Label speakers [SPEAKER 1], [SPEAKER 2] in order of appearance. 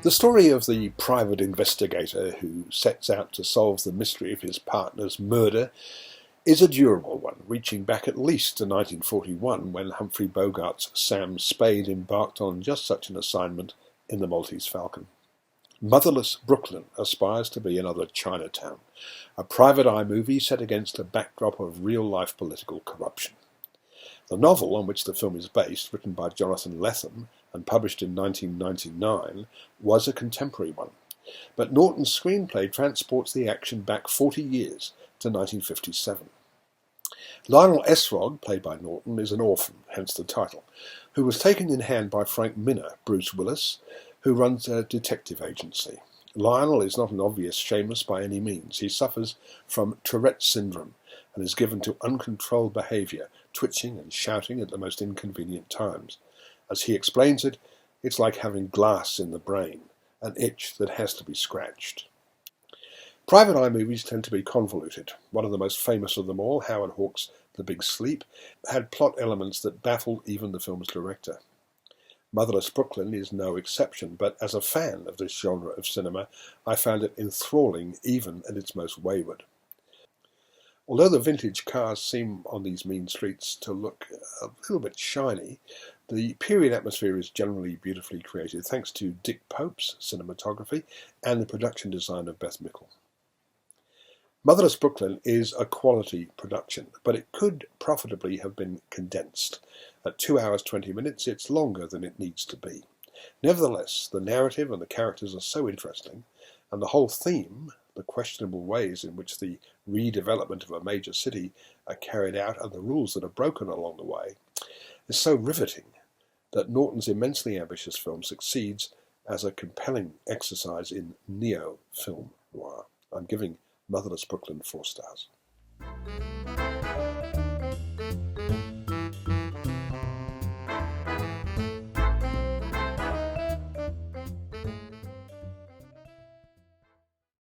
[SPEAKER 1] The story of the private investigator who sets out to solve the mystery of his partner's murder is a durable one, reaching back at least to 1941 when Humphrey Bogart's Sam Spade embarked on just such an assignment in The Maltese Falcon. Motherless Brooklyn aspires to be another Chinatown, a private eye movie set against a backdrop of real-life political corruption. The novel on which the film is based, written by Jonathan Lethem and published in 1999, was a contemporary one, but Norton's screenplay transports the action back 40 years to 1957. Lionel Essrog, played by Norton, is an orphan, hence the title, who was taken in hand by Frank Minna, Bruce Willis, who runs a detective agency. Lionel is not an obvious Seamus by any means. He suffers from Tourette syndrome and is given to uncontrolled behaviour, twitching and shouting at the most inconvenient times. As he explains it, it's like having glass in the brain, an itch that has to be scratched. Private eye movies tend to be convoluted. One of the most famous of them all, Howard Hawks' The Big Sleep, had plot elements that baffled even the film's director. Motherless Brooklyn is no exception, but as a fan of this genre of cinema, I found it enthralling even at its most wayward. Although the vintage cars seem on these mean streets to look a little bit shiny, the period atmosphere is generally beautifully created thanks to Dick Pope's cinematography and the production design of Beth Mickle. Motherless Brooklyn is a quality production, but it could profitably have been condensed. At 2 hours 20 minutes, it's longer than it needs to be. Nevertheless, the narrative and the characters are so interesting, and the whole theme, the questionable ways in which the redevelopment of a major city are carried out and the rules that are broken along the way, is so riveting that Norton's immensely ambitious film succeeds as a compelling exercise in neo-film noir. I'm giving Motherless Brooklyn 4 stars.